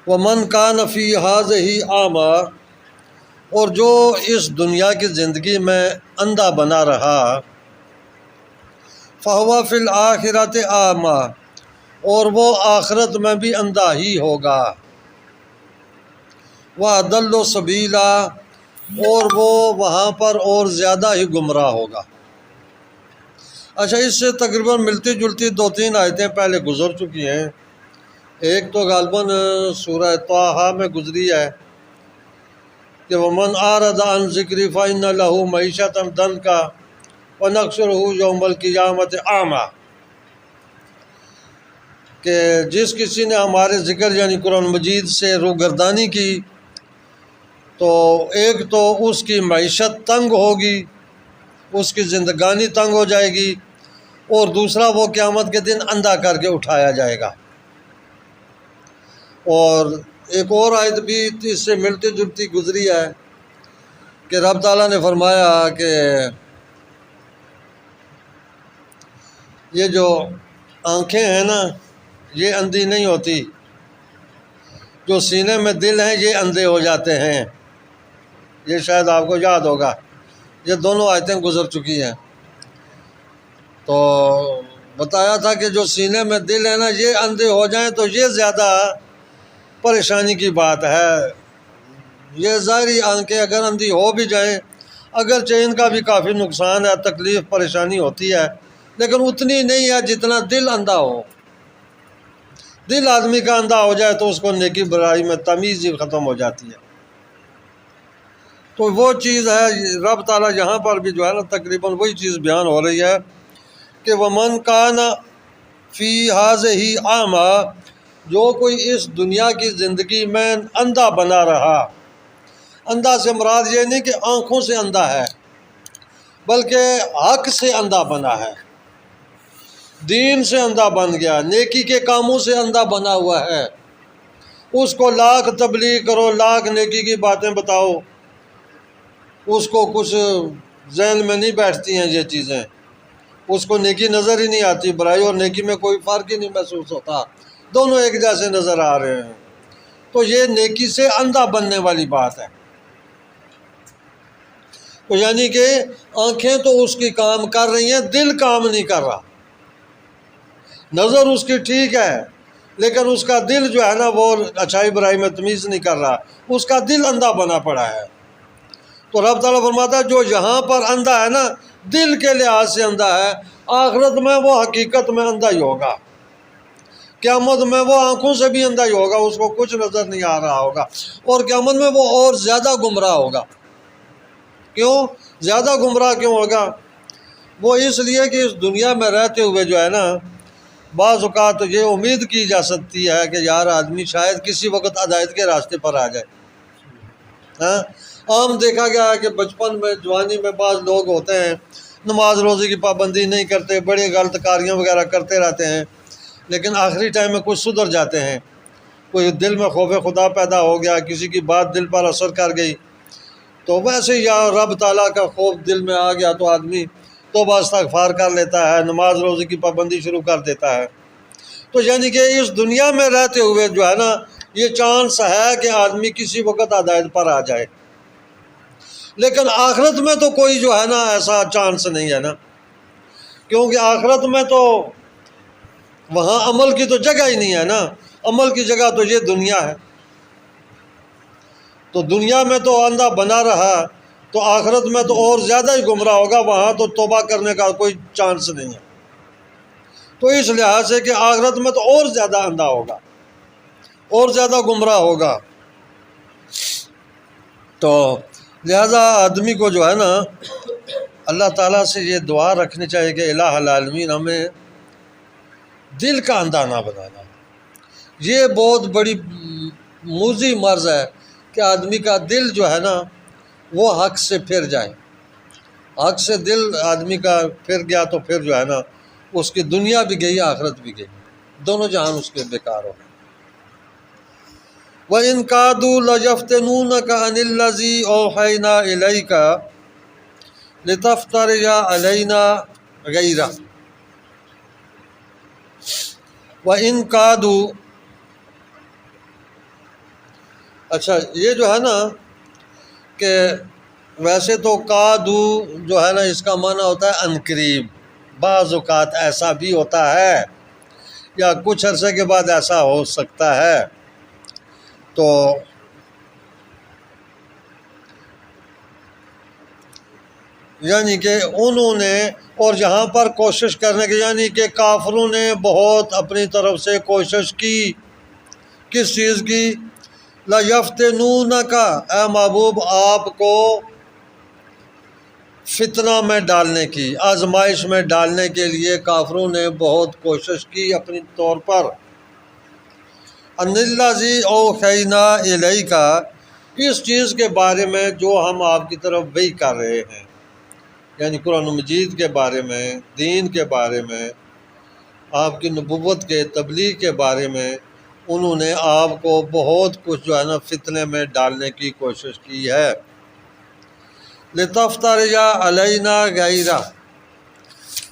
ومن کان فی ہذہ اعمی، اور جو اس دنیا کی زندگی میں اندھا بنا رہا، فہو فی الآخرۃ اعمی، اور وہ آخرت میں بھی اندھا ہی ہوگا، وَأَضَلُّ سَبِیلًا، اور وہ وہاں پر اور زیادہ ہی گمراہ ہوگا۔ اچھا، اس سے تقریباً ملتی جلتی دو تین آیتیں پہلے گزر چکی ہیں۔ ایک تو غالباً سورہ طٰہٰ میں گزری ہے کہ وَمَنْ أَعْرَضَ عَنْ ذِکْرِی فَإِنَّ لَهُ مَعِیشَةً ضَنْکًا وَنَحْشُرُهُ یَوْمَ الْقِیَامَةِ أَعْمَىٰ، کہ جس کسی نے ہمارے ذکر یعنی قرآن مجید سے روگردانی کی تو ایک تو اس کی معیشت تنگ ہوگی، اس کی زندگانی تنگ ہو جائے گی، اور دوسرا وہ قیامت کے دن اندھا کر کے اٹھایا جائے گا۔ اور ایک اور آیت بھی اس سے ملتی جلتی گزری ہے کہ رب تعالیٰ نے فرمایا کہ یہ جو آنکھیں ہیں نا یہ اندھی نہیں ہوتی، جو سینے میں دل ہیں یہ اندھے ہو جاتے ہیں۔ یہ شاید آپ کو یاد ہوگا، یہ دونوں آیتیں گزر چکی ہیں۔ تو بتایا تھا کہ جو سینے میں دل ہے نا یہ اندھے ہو جائیں تو یہ زیادہ پریشانی کی بات ہے۔ یہ ظاہری آنکھیں اگر اندھی ہو بھی جائیں، اگرچہ ان کا بھی کافی نقصان ہے، تکلیف پریشانی ہوتی ہے، لیکن اتنی نہیں ہے جتنا دل اندھا ہو۔ دل آدمی کا اندھا ہو جائے تو اس کو نیکی برائی میں تمیز ہی ختم ہو جاتی ہے۔ تو وہ چیز ہے، رب تعالیٰ یہاں پر بھی جو ہے نا تقریباً وہی چیز بیان ہو رہی ہے کہ وَمَنْ كَانَ فِي هَذِهِ أَعْمَىٰ، جو کوئی اس دنیا کی زندگی میں اندھا بنا رہا۔ اندھا سے مراد یہ نہیں کہ آنکھوں سے اندھا ہے، بلکہ حق سے اندھا بنا ہے، دین سے اندھا بن گیا، نیکی کے کاموں سے اندھا بنا ہوا ہے۔ اس کو لاکھ تبلیغ کرو، لاکھ نیکی کی باتیں بتاؤ، اس کو کچھ ذہن میں نہیں بیٹھتی ہیں یہ چیزیں، اس کو نیکی نظر ہی نہیں آتی، برائی اور نیکی میں کوئی فرق ہی نہیں محسوس ہوتا، دونوں ایک جیسے نظر آ رہے ہیں۔ تو یہ نیکی سے اندھا بننے والی بات ہے۔ تو یعنی کہ آنکھیں تو اس کی کام کر رہی ہیں، دل کام نہیں کر رہا۔ نظر اس کی ٹھیک ہے لیکن اس کا دل جو ہے نا وہ اچھائی برائی میں تمیز نہیں کر رہا، اس کا دل اندھا بنا پڑا ہے۔ تو رب تعالیٰ فرماتا ہے جو یہاں پر اندھا ہے نا دل کے لحاظ سے اندھا ہے، آخرت میں وہ حقیقت میں اندھا ہی ہوگا، قیامت میں وہ آنکھوں سے بھی اندھا ہی ہوگا، اس کو کچھ نظر نہیں آ رہا ہوگا، اور قیامت میں وہ اور زیادہ گمراہ ہوگا۔ کیوں زیادہ گمراہ کیوں ہوگا؟ وہ اس لیے کہ اس دنیا میں رہتے ہوئے جو ہے نا بعض اوقات یہ امید کی جا سکتی ہے کہ یار آدمی شاید کسی وقت ہدایت کے راستے پر آ جائے۔ ہاں، عام دیکھا گیا ہے کہ بچپن میں جوانی میں بعض لوگ ہوتے ہیں نماز روزے کی پابندی نہیں کرتے، بڑے غلط کاریاں وغیرہ کرتے رہتے ہیں، لیکن آخری ٹائم میں کچھ سدھر جاتے ہیں، کوئی دل میں خوف خدا پیدا ہو گیا، کسی کی بات دل پر اثر کر گئی، تو ویسے یا رب تعالیٰ کا خوف دل میں آ گیا تو آدمی توبہ استغفار کر لیتا ہے، نماز روزے کی پابندی شروع کر دیتا ہے۔ تو یعنی کہ اس دنیا میں رہتے ہوئے جو ہے نا یہ چانس ہے کہ آدمی کسی وقت ہدایت پر آ جائے، لیکن آخرت میں تو کوئی جو ہے نا ایسا چانس نہیں ہے نا، کیونکہ آخرت میں تو وہاں عمل کی تو جگہ ہی نہیں ہے نا، عمل کی جگہ تو یہ دنیا ہے۔ تو دنیا میں تو اندھا بنا رہا تو آخرت میں تو اور زیادہ ہی گمراہ ہوگا، وہاں تو توبہ کرنے کا کوئی چانس نہیں ہے۔ تو اس لحاظ سے کہ آخرت میں تو اور زیادہ اندھا ہوگا، اور زیادہ گمراہ ہوگا۔ تو لہذا آدمی کو جو ہے نا اللہ تعالیٰ سے یہ دعا رکھنی چاہیے کہ الہ العالمین ہمیں دل کا اندھا نہ بنانا۔ یہ بہت بڑی موذی مرض ہے کہ آدمی کا دل جو ہے نا وہ حق سے پھر جائے، حق سے دل آدمی کا پھر گیا تو پھر جو ہے نا اس کی دنیا بھی گئی، آخرت بھی گئی، دونوں جہان اس کے بیکار ہو گئے۔ وَإِن كَادُوا لَيَفْتِنُونَكَ عَنِ الَّذِي أَوْحَيْنَا إِلَيْكَ لِتَفْتَرِيَ عَلَيْنَا غَيْرَهُ وَإِن كَادُوا، اچھا یہ جو ہے نا کہ ویسے تو کادو جو ہے نا اس کا معنی ہوتا ہے عنقریب، بعض اوقات ایسا بھی ہوتا ہے یا کچھ عرصے کے بعد ایسا ہو سکتا ہے. تو یعنی کہ انہوں نے، اور یہاں پر کوشش کرنے کے، یعنی کہ کافروں نے بہت اپنی طرف سے کوشش کی. کس چیز کی؟ لَيَفْتِنُونَكَ، اے محبوب آپ کو فتنہ میں ڈالنے کی، آزمائش میں ڈالنے کے لیے کافروں نے بہت کوشش کی اپنی طور پر. اَنِ الَّذِي أَوْحَيْنَا إِلَيْكَ، اس چیز کے بارے میں جو ہم آپ کی طرف وحی کر رہے ہیں، یعنی قرآن مجید کے بارے میں، دین کے بارے میں، آپ کی نبوت کے تبلیغ کے بارے میں، انہوں نے آپ کو بہت کچھ جو ہے نا فتنے میں ڈالنے کی کوشش کی ہے. لِتَفْتَرِيَ عَلَيْنَا غَيْرَهُ،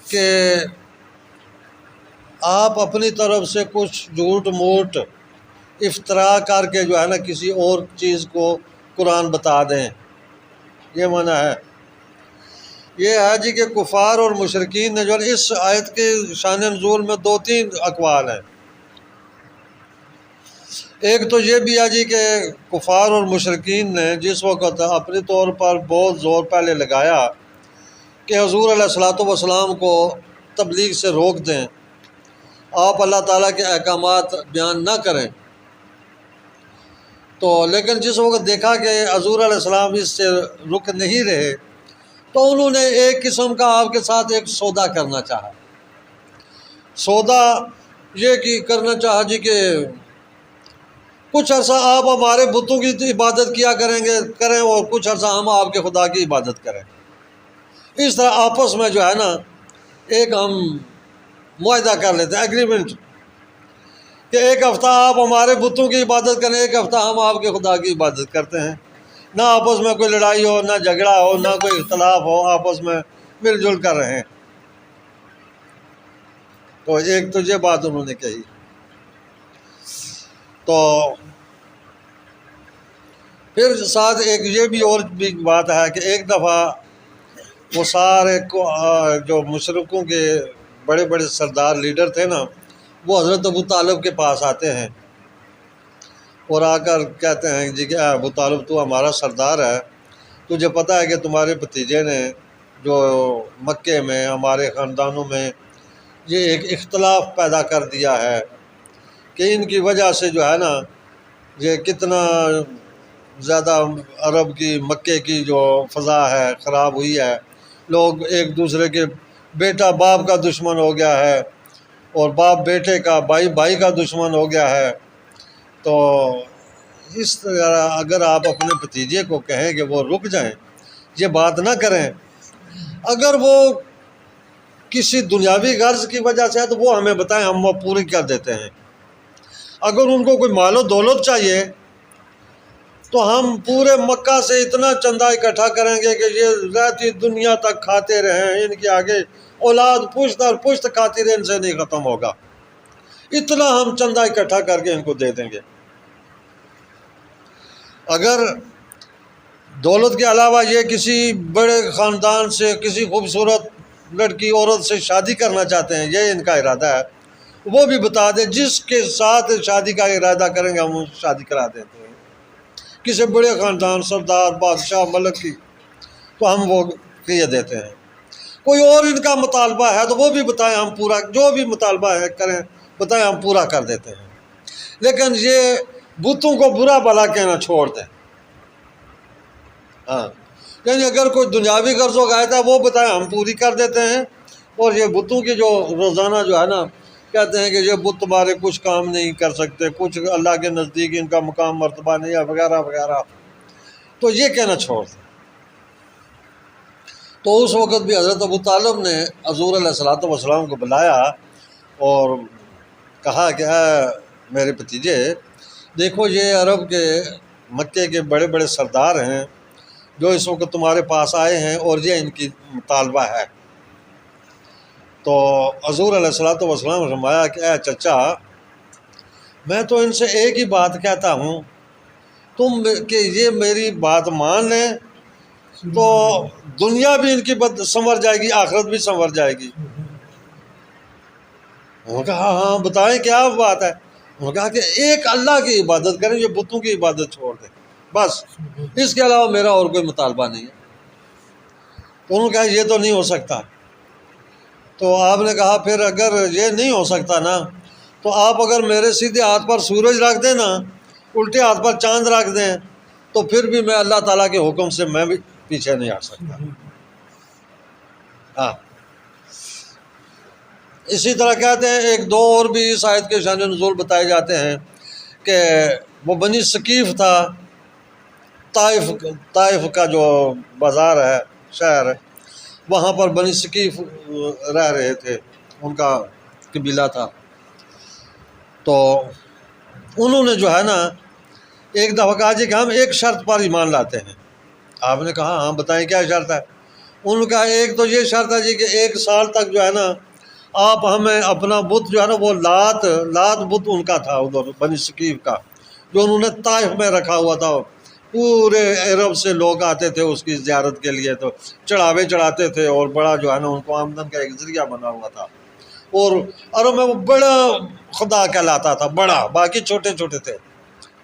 کہ آپ اپنی طرف سے کچھ جھوٹ موٹ افطرا کر کے جو ہے نا کسی اور چیز کو قرآن بتا دیں. یہ معنی ہے. یہ ہے جی کہ کفار اور مشرکین نے جو ہے اس آیت کے شان نزول میں 2-3 اقوال ہیں. ایک تو یہ بھی ہے جی کہ کفار اور مشرکین نے جس وقت اپنے طور پر بہت زور پہلے لگایا کہ حضور علیہ الصلوۃ والسلام کو تبلیغ سے روک دیں، آپ اللہ تعالیٰ کے احکامات بیان نہ کریں، تو لیکن جس وقت دیکھا کہ حضور علیہ السلام اس سے رک نہیں رہے تو انہوں نے ایک قسم کا آپ کے ساتھ ایک سودا کرنا چاہا. سودا یہ کہ کرنا چاہا جی کہ کچھ عرصہ آپ ہمارے بتوں کی عبادت کیا کریں اور کچھ عرصہ ہم آپ کے خدا کی عبادت کریں. اس طرح آپس میں جو ہے نا ایک ہم معاہدہ کر لیتے ہیں، ایگریمنٹ، کہ ایک ہفتہ آپ ہمارے بتوں کی عبادت کریں، ایک ہفتہ ہم آپ کے خدا کی عبادت کرتے ہیں. نہ آپس میں کوئی لڑائی ہو، نہ جھگڑا ہو، نہ کوئی اختلاف ہو، آپس میں مل جل کر رہیں. تو ایک تو یہ بات انہوں نے کہی. تو پھر ساتھ ایک یہ بھی اور بھی بات ہے کہ ایک دفعہ وہ سارے جو مشرکوں کے بڑے بڑے سردار لیڈر تھے نا، وہ حضرت ابو طالب کے پاس آتے ہیں اور آ کر کہتے ہیں جی کہ اے ابو طالب تو ہمارا سردار ہے، تجھے پتہ ہے کہ تمہارے بھتیجے نے جو مکے میں ہمارے خاندانوں میں یہ ایک اختلاف پیدا کر دیا ہے کہ ان کی وجہ سے جو ہے نا یہ کتنا زیادہ عرب کی مکے کی جو فضا ہے خراب ہوئی ہے. لوگ ایک دوسرے کے، بیٹا باپ کا دشمن ہو گیا ہے اور باپ بیٹے کا، بھائی بھائی کا دشمن ہو گیا ہے. تو اس طرح اگر آپ اپنے بھتیجے کو کہیں کہ وہ رک جائیں، یہ بات نہ کریں، اگر وہ کسی دنیاوی غرض کی وجہ سے ہے تو وہ ہمیں بتائیں، ہم وہ پوری کر دیتے ہیں. اگر ان کو کوئی مال و دولت چاہیے تو ہم پورے مکہ سے اتنا چندہ اکٹھا کریں گے کہ یہ رہتی دنیا تک کھاتے رہیں، ان کے آگے اولاد پشت اور پشت کھاتی رہے، ان سے نہیں ختم ہوگا. اتنا ہم چندہ اکٹھا کر کے ان کو دے دیں گے. اگر دولت کے علاوہ یہ کسی بڑے خاندان سے، کسی خوبصورت لڑکی عورت سے شادی کرنا چاہتے ہیں، یہ ان کا ارادہ ہے، وہ بھی بتا دیں. جس کے ساتھ شادی کا ارادہ کریں گے ہم ان سے شادی کرا دیتے ہیں. کسی بڑے خاندان، سردار، بادشاہ، ملک کی، تو ہم وہ کیے دیتے ہیں. کوئی اور ان کا مطالبہ ہے تو وہ بھی بتائیں، ہم پورا، جو بھی مطالبہ ہے کریں، بتائیں، ہم پورا کر دیتے ہیں. لیکن یہ بتوں کو برا بھلا کہنا چھوڑ دیں. ہاں، یعنی اگر کوئی دنیاوی غرض و غایت ہے وہ بتائیں، ہم پوری کر دیتے ہیں. اور یہ بتوں کی جو روزانہ جو ہے نا کہتے ہیں کہ یہ بت تمہارے کچھ کام نہیں کر سکتے، کچھ اللہ کے نزدیک ان کا مقام مرتبہ نہیں ہے، وغیرہ وغیرہ، تو یہ کہنا چھوڑ دیں. تو اس وقت بھی حضرت ابو طالب نے حضور علیہ الصلوۃ والسلام کو بلایا اور کہا کہ اے میرے بھتیجے، دیکھو یہ عرب کے مکے کے بڑے بڑے سردار ہیں جو اس وقت تمہارے پاس آئے ہیں اور یہ ان کی مطالبہ ہے. تو حضور علیہ الصلوۃ والسلام نے فرمایا کہ اے چچا، میں تو ان سے ایک ہی بات کہتا ہوں تم کہ یہ میری بات مان لیں تو دنیا بھی ان کی سنور جائے گی، آخرت بھی سنور جائے گی۔ انہوں نے کہا ہاں بتائیں کیا بات ہے؟ انہوں نے کہا کہ ایک اللہ کی عبادت کریں، یہ بتوں کی عبادت چھوڑ دیں، بس اس کے علاوہ میرا اور کوئی مطالبہ نہیں ہے۔ تو انہوں نے کہا یہ تو نہیں ہو سکتا۔ تو آپ نے کہا پھر اگر یہ نہیں ہو سکتا نا تو آپ اگر میرے سیدھے ہاتھ پر سورج رکھ دیں نا، الٹے ہاتھ پر چاند رکھ دیں، تو پھر بھی میں اللہ تعالیٰ کے حکم سے میں بھی پیچھے نہیں ہٹ سکتا۔ ہاں اسی طرح کہتے ہیں ایک دو اور بھی اس آیت کے شان نزول بتائے جاتے ہیں کہ وہ بنی ثقیف تھا، طائف کا جو بازار ہے، شہر ہے، وہاں پر بنی ثقیف رہ رہے تھے، ان کا قبیلہ تھا۔ تو انہوں نے جو ہے نا ایک دفعہ کہا جی کہ ہم ایک شرط پر ایمان لاتے ہیں۔ آپ نے کہا ہاں بتائیں کیا شرط ہے؟ انہوں نے کہا ایک تو یہ شرط ہے جی کہ 1 سال تک جو ہے نا آپ ہمیں اپنا بت جو ہے نا وہ لات بت ان کا تھا ادھر بنی ثقیف کا، جو انہوں نے طائف میں رکھا ہوا تھا۔ پورے عرب سے لوگ آتے تھے اس کی زیارت کے لیے، تو چڑھاوے چڑھاتے تھے، اور بڑا جو ہے نا ان کو آمدن کا ایک ذریعہ بنا ہوا تھا، اور عرب میں وہ بڑا خدا کہلاتا تھا، بڑا، باقی چھوٹے چھوٹے تھے،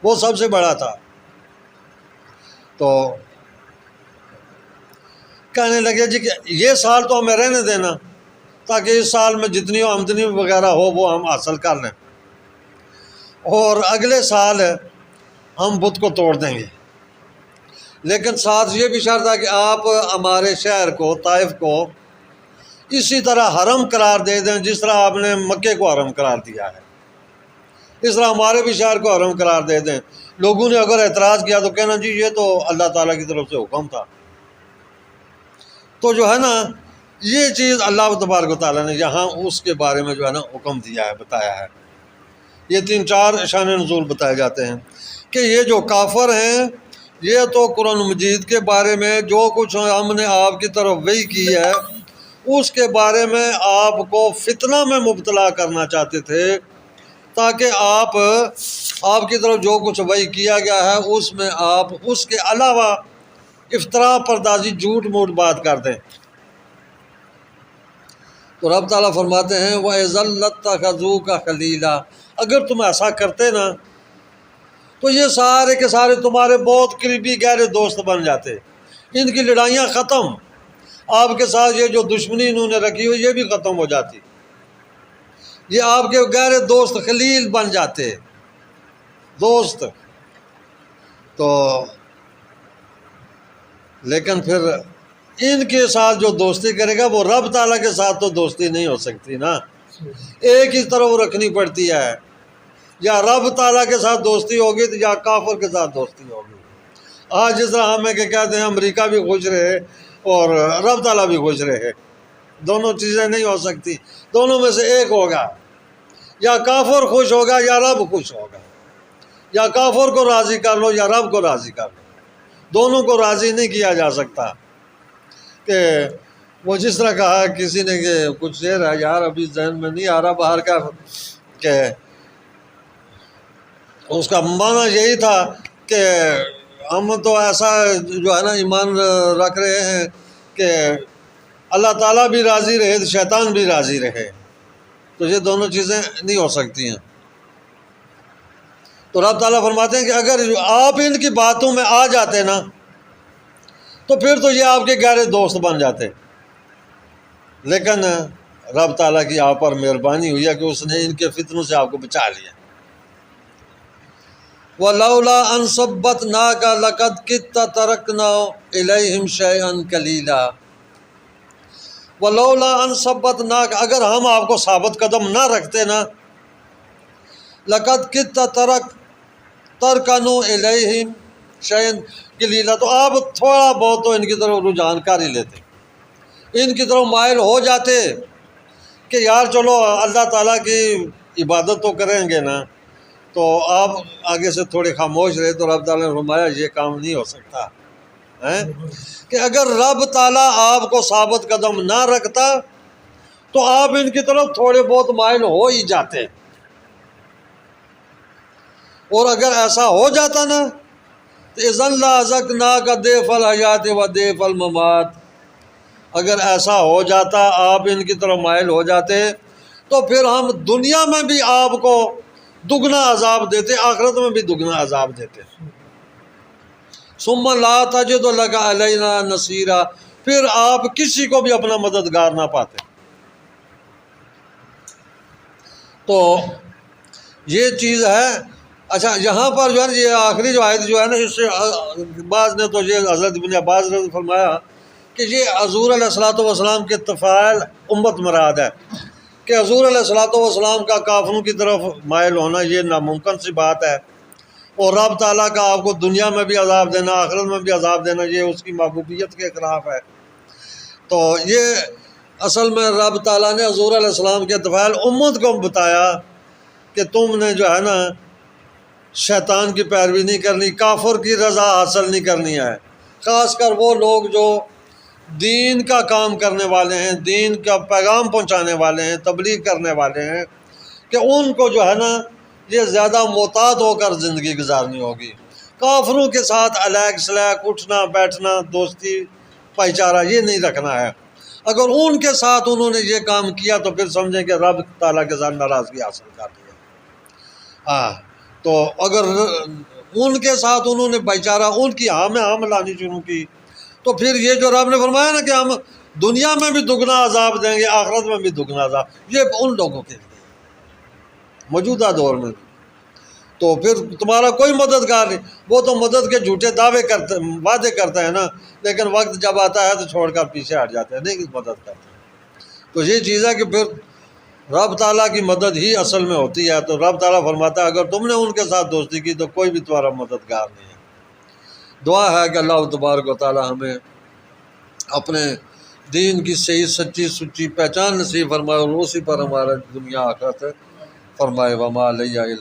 وہ سب سے بڑا تھا۔ تو کہنے لگے جی کہ یہ سال تو ہمیں رہنے دینا، تاکہ اس سال میں جتنی آمدنی وغیرہ ہو وہ ہم حاصل کر لیں، اور اگلے سال ہم بت کو توڑ دیں گے، لیکن ساتھ یہ بھی شرط ہے کہ آپ ہمارے شہر کو، طائف کو، اسی طرح حرم قرار دے دیں جس طرح آپ نے مکے کو حرم قرار دیا ہے، اس طرح ہمارے بھی شہر کو حرم قرار دے دیں۔ لوگوں نے اگر اعتراض کیا تو کہنا جی یہ تو اللہ تعالیٰ کی طرف سے حکم تھا۔ تو جو ہے نا یہ چیز اللہ تبارک و تعالیٰ نے یہاں اس کے بارے میں جو ہے نا حکم دیا ہے، بتایا ہے۔ یہ 3-4 شان نزول بتائے جاتے ہیں کہ یہ جو کافر ہیں یہ تو قرآن مجید کے بارے میں جو کچھ ہم نے آپ کی طرف وحی کی ہے اس کے بارے میں آپ کو فتنہ میں مبتلا کرنا چاہتے تھے، تاکہ آپ کی طرف جو کچھ وحی کیا گیا ہے اس میں آپ اس کے علاوہ افطرا پردازی، جھوٹ موٹ بات کر دیں۔ تو رب تعالیٰ فرماتے ہیں وَإِذًا لَاتَّخَذُوكَ خَلِيلًا، اگر تم ایسا کرتے نا تو یہ سارے کے سارے تمہارے بہت قریبی گہرے دوست بن جاتے، ان کی لڑائیاں ختم، آپ کے ساتھ یہ جو دشمنی انہوں نے رکھی ہوئی یہ بھی ختم ہو جاتی، یہ آپ کے گہرے دوست خلیل بن جاتے، دوست۔ تو لیکن پھر ان کے ساتھ جو دوستی کرے گا وہ رب تعالیٰ کے ساتھ تو دوستی نہیں ہو سکتی نا، ایک ہی طرف رکھنی پڑتی ہے، یا رب تعالیٰ کے ساتھ دوستی ہوگی تو یا کافر کے ساتھ دوستی ہوگی۔ آج جس طرح ہمیں کہ کہتے ہیں امریکہ بھی خوش رہے اور رب تعالیٰ بھی خوش رہے، دونوں چیزیں نہیں ہو سکتی، دونوں میں سے ایک ہوگا، یا کافر خوش ہوگا یا رب خوش ہوگا، یا کافر کو راضی کر لو یا رب کو راضی کر لو، دونوں کو راضی نہیں کیا جا سکتا۔ کہ وہ جس طرح کہا کسی نے کہ کچھ شعر ہے یار ابھی ذہن میں نہیں آ رہا باہر کا، کہ اس کا معنی یہی تھا کہ ہم تو ایسا جو ہے نا ایمان رکھ رہے ہیں کہ اللہ تعالیٰ بھی راضی رہے تو شیطان بھی راضی رہے، تو یہ دونوں چیزیں نہیں ہو سکتی ہیں۔ تو رب تعالیٰ فرماتے ہیں کہ اگر آپ ان کی باتوں میں آ جاتے نا تو پھر تو یہ آپ کے گہرے دوست بن جاتے، لیکن رب تعالیٰ کی آپ پر مہربانی ہوئی ہے کہ اس نے ان کے فتنوں سے آپ کو بچا لیا۔ وَلَوْلَا أَن ثَبَّتْنَاكَ لَقَدْ كِدتَّ تَرَكْنَا إِلَيْهِمْ شَيْئًا قَلِيلًا۔ وَلَوْلَا أَن ثَبَّتْنَاكَ، اگر ہم آپ کو ثابت قدم نہ رکھتے نا، لَقَدْ كِدتَّ تَرْكَنُوا إِلَيْهِمْ شَيْئًا قَلِيلًا، تو آپ تھوڑا بہت تو ان کی طرف رجحان کر ہی لیتے، ان کی طرف مائل ہو جاتے کہ یار چلو اللہ تعالیٰ کی عبادت تو کریں گے نا، تو آپ آگے سے تھوڑے خاموش رہے۔ تو رب تعالیٰ نے فرمایا یہ کام نہیں ہو سکتا کہ اگر رب تعالیٰ آپ کو ثابت قدم نہ رکھتا تو آپ ان کی طرف تھوڑے بہت مائل ہو ہی جاتے، اور اگر ایسا ہو جاتا نا اذن لازقناک ضیف الحیات و ضیف الممات، اگر ایسا ہو جاتا آپ ان کی طرف مائل ہو جاتے تو پھر ہم دنیا میں بھی آپ کو دگنا عذاب دیتے، آخرت میں بھی دگنا عذاب دیتے۔ ثم لا تجد لک علینا نصیرا، پھر آپ کسی کو بھی اپنا مددگار نہ پاتے۔ تو یہ چیز ہے۔ اچھا یہاں پر جو ہے نا، یہ آخری جو آیت جو ہے نا، اس سے بعض نے تو یہ حضرت ابن عباس نے فرمایا کہ یہ حضور علیہ الصلوۃ والسلام کے طفیل امت مراد ہے، کہ حضور علیہ الصلوۃ والسلام کا کافروں کی طرف مائل ہونا یہ ناممکن سی بات ہے، اور رب تعالیٰ کا آپ کو دنیا میں بھی عذاب دینا، آخرت میں بھی عذاب دینا، یہ اس کی محبوبیت کے خلاف ہے۔ تو یہ اصل میں رب تعالیٰ نے حضور علیہ السلام کے طفیل امت کو بتایا کہ تم نے جو ہے نا شیطان کی پیروی نہیں کرنی، کافر کی رضا حاصل نہیں کرنی ہے، خاص کر وہ لوگ جو دین کا کام کرنے والے ہیں، دین کا پیغام پہنچانے والے ہیں، تبلیغ کرنے والے ہیں، کہ ان کو جو ہے نا یہ زیادہ محتاط ہو کر زندگی گزارنی ہوگی۔ کافروں کے ساتھ الیک سلیک، اٹھنا بیٹھنا، دوستی بھائی چارہ یہ نہیں رکھنا ہے۔ اگر ان کے ساتھ انہوں نے یہ کام کیا تو پھر سمجھیں کہ رب تعالیٰ کے ساتھ ناراضگی حاصل کر لی ہے۔ تو اگر ان کے ساتھ انہوں نے بھائی چارہ ان کی ہاں میں ہاں ملانی شروع کی تو پھر یہ جو رب نے فرمایا نا کہ ہم دنیا میں بھی دگنا عذاب دیں گے، آخرت میں بھی دگنا عذاب، یہ ان لوگوں کے لیے موجودہ دور میں۔ تو پھر تمہارا کوئی مددگار نہیں، وہ تو مدد کے جھوٹے وعدے کرتے ہیں نا، لیکن وقت جب آتا ہے تو چھوڑ کر پیچھے ہٹ جاتے ہیں، نہیں مدد کرتے۔ تو یہ چیز ہے کہ پھر رب تعالیٰ کی مدد ہی اصل میں ہوتی ہے۔ تو رب تعالیٰ فرماتا ہے اگر تم نے ان کے ساتھ دوستی کی تو کوئی بھی تمہارا مددگار نہیں ہے۔ دعا ہے کہ اللہ تبارک و تعالیٰ ہمیں اپنے دین کی صحیح سچی سچی پہچان نصیب فرمائے اور اسی پر ہمارا دنیا آخرت فرمائے۔ وما علیہ الا